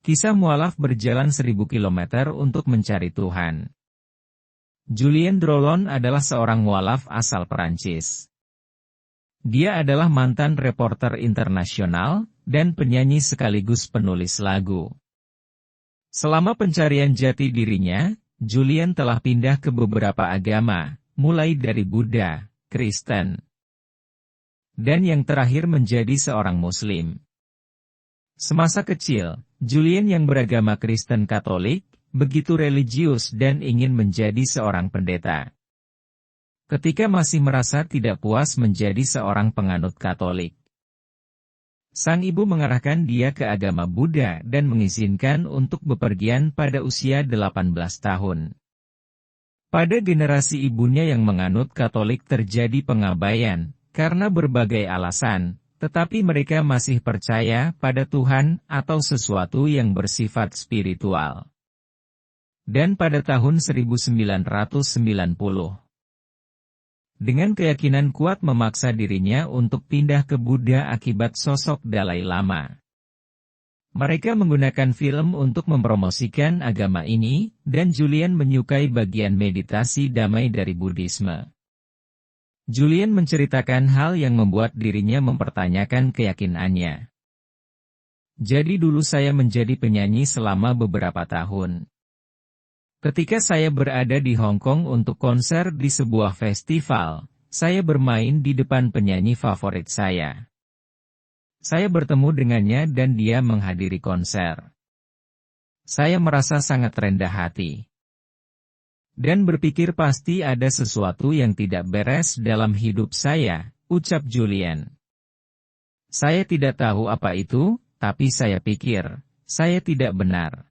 Kisah mualaf berjalan 1000 kilometer untuk mencari Tuhan. Julien Drollon adalah seorang mualaf asal Perancis. Dia adalah mantan reporter internasional dan penyanyi sekaligus penulis lagu. Selama pencarian jati dirinya, Julien telah pindah ke beberapa agama, mulai dari Buddha, Kristen, dan yang terakhir menjadi seorang Muslim. Semasa kecil, Julien yang beragama Kristen Katolik, begitu religius dan ingin menjadi seorang pendeta. Ketika masih merasa tidak puas menjadi seorang penganut Katolik, sang ibu mengarahkan dia ke agama Buddha dan mengizinkan untuk bepergian pada usia 18 tahun. Pada generasi ibunya yang menganut Katolik terjadi pengabaian, karena berbagai alasan, tetapi mereka masih percaya pada Tuhan atau sesuatu yang bersifat spiritual. Dan pada tahun 1990, dengan keyakinan kuat memaksa dirinya untuk pindah ke Buddha akibat sosok Dalai Lama. Mereka menggunakan film untuk mempromosikan agama ini, dan Julien menyukai bagian meditasi damai dari Buddhisme. Julien menceritakan hal yang membuat dirinya mempertanyakan keyakinannya. Jadi dulu saya menjadi penyanyi selama beberapa tahun. Ketika saya berada di Hong Kong untuk konser di sebuah festival, saya bermain di depan penyanyi favorit saya. Saya bertemu dengannya dan dia menghadiri konser. Saya merasa sangat rendah hati. Dan berpikir pasti ada sesuatu yang tidak beres dalam hidup saya, ucap Julien. Saya tidak tahu apa itu, tapi saya pikir, saya tidak benar.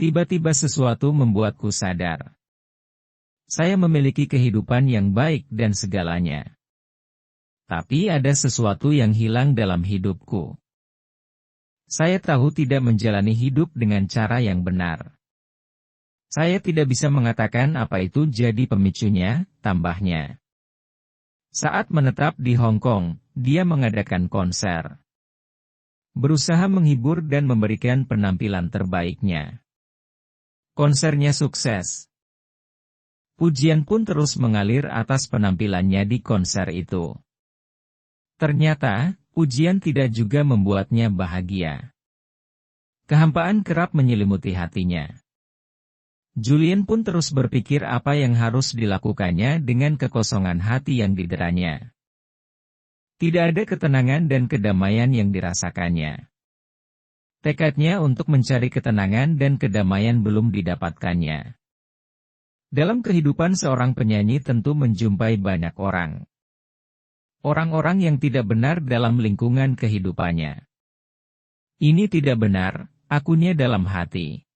Tiba-tiba sesuatu membuatku sadar. Saya memiliki kehidupan yang baik dan segalanya. Tapi ada sesuatu yang hilang dalam hidupku. Saya tahu tidak menjalani hidup dengan cara yang benar. Saya tidak bisa mengatakan apa itu jadi pemicunya, tambahnya. Saat menetap di Hong Kong, dia mengadakan konser. Berusaha menghibur dan memberikan penampilan terbaiknya. Konsernya sukses. Pujian pun terus mengalir atas penampilannya di konser itu. Ternyata, pujian tidak juga membuatnya bahagia. Kehampaan kerap menyelimuti hatinya. Julien pun terus berpikir apa yang harus dilakukannya dengan kekosongan hati yang dideranya. Tidak ada ketenangan dan kedamaian yang dirasakannya. Tekadnya untuk mencari ketenangan dan kedamaian belum didapatkannya. Dalam kehidupan seorang penyanyi tentu menjumpai banyak orang. Orang-orang yang tidak benar dalam lingkungan kehidupannya. Ini tidak benar, akunya dalam hati.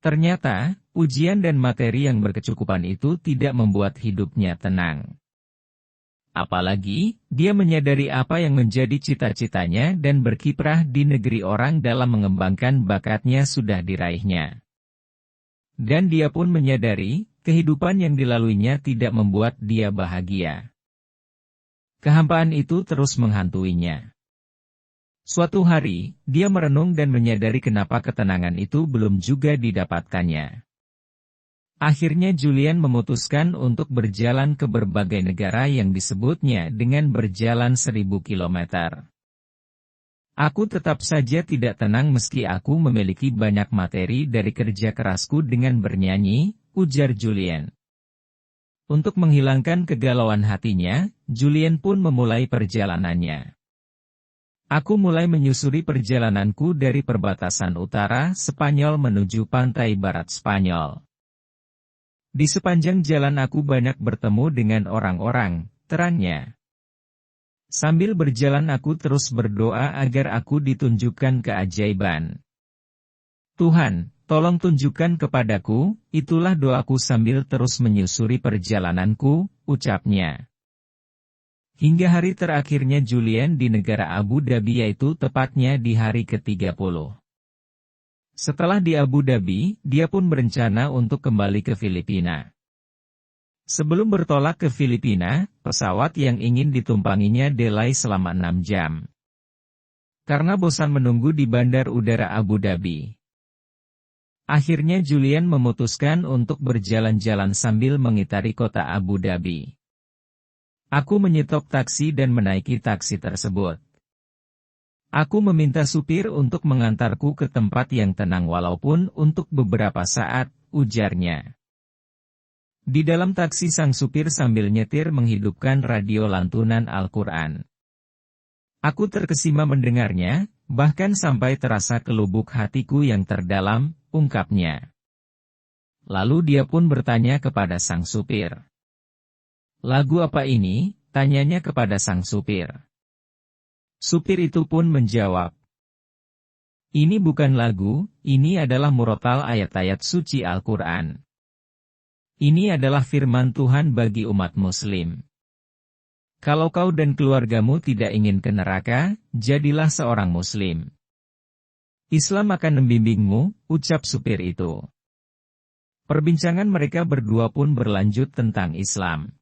Ternyata, ujian dan materi yang berkecukupan itu tidak membuat hidupnya tenang. Apalagi, dia menyadari apa yang menjadi cita-citanya dan berkiprah di negeri orang dalam mengembangkan bakatnya sudah diraihnya. Dan dia pun menyadari, kehidupan yang dilaluinya tidak membuat dia bahagia. Kehampaan itu terus menghantuinya. Suatu hari, dia merenung dan menyadari kenapa ketenangan itu belum juga didapatkannya. Akhirnya Julien memutuskan untuk berjalan ke berbagai negara yang disebutnya dengan berjalan 1000 kilometer. Aku tetap saja tidak tenang meski aku memiliki banyak materi dari kerja kerasku dengan bernyanyi, ujar Julien. Untuk menghilangkan kegalauan hatinya, Julien pun memulai perjalanannya. Aku mulai menyusuri perjalananku dari perbatasan utara Spanyol menuju pantai barat Spanyol. Di sepanjang jalan aku banyak bertemu dengan orang-orang, terangnya. Sambil berjalan aku terus berdoa agar aku ditunjukkan keajaiban. Tuhan, tolong tunjukkan kepadaku, itulah doaku sambil terus menyusuri perjalananku, ucapnya. Hingga hari terakhirnya Julien di negara Abu Dhabi yaitu tepatnya di hari ke-30. Setelah di Abu Dhabi, dia pun berencana untuk kembali ke Filipina. Sebelum bertolak ke Filipina, pesawat yang ingin ditumpanginya delay selama 6 jam. karena bosan menunggu di Bandar Udara Abu Dhabi. Akhirnya Julian memutuskan untuk berjalan-jalan sambil mengitari kota Abu Dhabi. Aku menyetop taksi dan menaiki taksi tersebut. Aku meminta supir untuk mengantarku ke tempat yang tenang walaupun untuk beberapa saat, ujarnya. Di dalam taksi sang supir sambil nyetir menghidupkan radio lantunan Al-Quran. Aku terkesima mendengarnya, bahkan sampai terasa ke lubuk hatiku yang terdalam, ungkapnya. Lalu dia pun bertanya kepada sang supir. Lagu apa ini? Tanyanya kepada sang supir. Supir itu pun menjawab. Ini bukan lagu, ini adalah murotal ayat-ayat suci Al-Quran. Ini adalah firman Tuhan bagi umat muslim. Kalau kau dan keluargamu tidak ingin ke neraka, jadilah seorang muslim. Islam akan membimbingmu, ucap supir itu. Perbincangan mereka berdua pun berlanjut tentang Islam.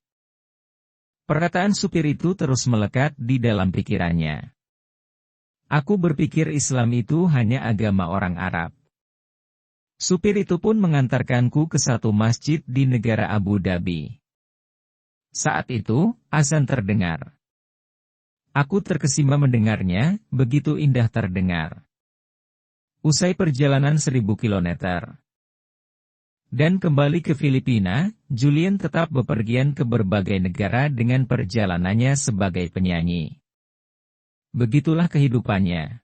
Perkataan supir itu terus melekat di dalam pikirannya. Aku berpikir Islam itu hanya agama orang Arab. Supir itu pun mengantarkanku ke satu masjid di negara Abu Dhabi. Saat itu, azan terdengar. Aku terkesima mendengarnya, begitu indah terdengar. Usai perjalanan 1000 kilometer. Dan kembali ke Filipina, Julian tetap bepergian ke berbagai negara dengan perjalanannya sebagai penyanyi. Begitulah kehidupannya.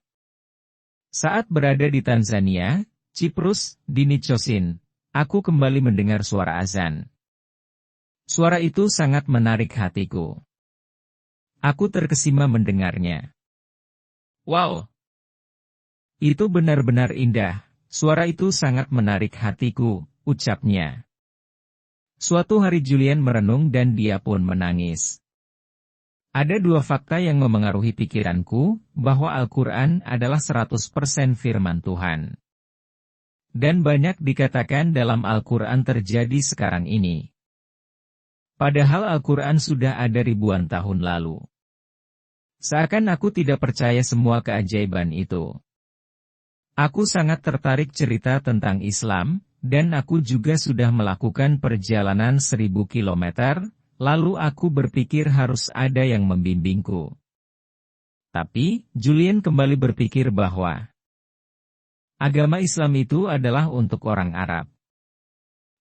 Saat berada di Tanzania, Ciprus, di Nicosin, aku kembali mendengar suara azan. Suara itu sangat menarik hatiku. Aku terkesima mendengarnya. Wow! Itu benar-benar indah, suara itu sangat menarik hatiku, ucapnya. Suatu hari Julian merenung dan dia pun menangis. Ada dua fakta yang memengaruhi pikiranku, bahwa Al-Quran adalah 100% firman Tuhan. Dan banyak dikatakan dalam Al-Quran terjadi sekarang ini. Padahal Al-Quran sudah ada ribuan tahun lalu. Seakan aku tidak percaya semua keajaiban itu. Aku sangat tertarik cerita tentang Islam, dan aku juga sudah melakukan perjalanan 1000 kilometer, lalu aku berpikir harus ada yang membimbingku. Tapi, Julian kembali berpikir bahwa agama Islam itu adalah untuk orang Arab.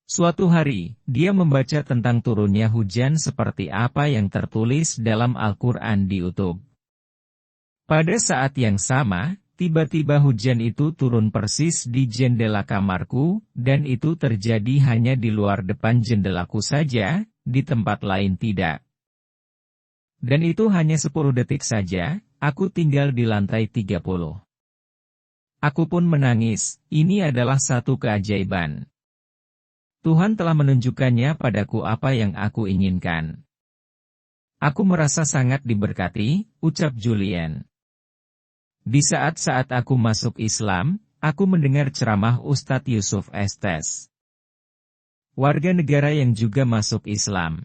Suatu hari, dia membaca tentang turunnya hujan seperti apa yang tertulis dalam Al-Quran di YouTube. Pada saat yang sama, tiba-tiba hujan itu turun persis di jendela kamarku, dan itu terjadi hanya di luar depan jendelaku saja, di tempat lain tidak. Dan itu hanya 10 detik saja, aku tinggal di lantai 30. Aku pun menangis, ini adalah satu keajaiban. Tuhan telah menunjukkannya padaku apa yang aku inginkan. Aku merasa sangat diberkati, ucap Julian. Di saat-saat aku masuk Islam, aku mendengar ceramah Ustadz Yusuf Estes, warga negara yang juga masuk Islam.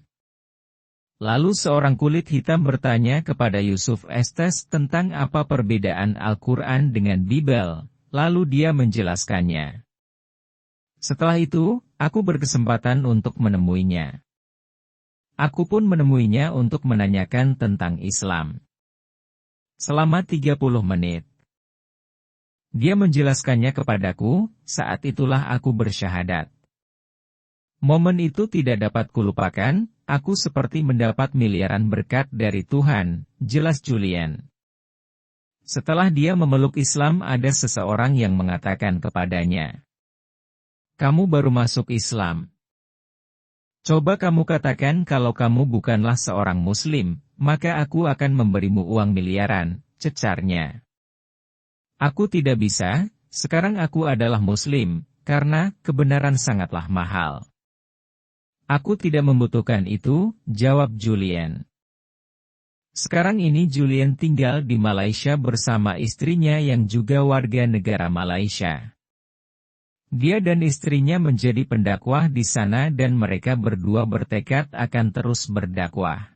Lalu seorang kulit hitam bertanya kepada Yusuf Estes tentang apa perbedaan Al-Quran dengan Bible, lalu dia menjelaskannya. Setelah itu, aku berkesempatan untuk menemuinya. Aku pun menemuinya untuk menanyakan tentang Islam. Selama 30 menit. Dia menjelaskannya kepadaku, saat itulah aku bersyahadat. Momen itu tidak dapat kulupakan, aku seperti mendapat miliaran berkat dari Tuhan, jelas Julian. Setelah dia memeluk Islam ada seseorang yang mengatakan kepadanya, "Kamu baru masuk Islam. Coba kamu katakan kalau kamu bukanlah seorang Muslim, maka aku akan memberimu uang miliaran," cecarnya. Aku tidak bisa, sekarang aku adalah Muslim, karena kebenaran sangatlah mahal. Aku tidak membutuhkan itu, jawab Julian. Sekarang ini Julian tinggal di Malaysia bersama istrinya yang juga warga negara Malaysia. Dia dan istrinya menjadi pendakwah di sana dan mereka berdua bertekad akan terus berdakwah.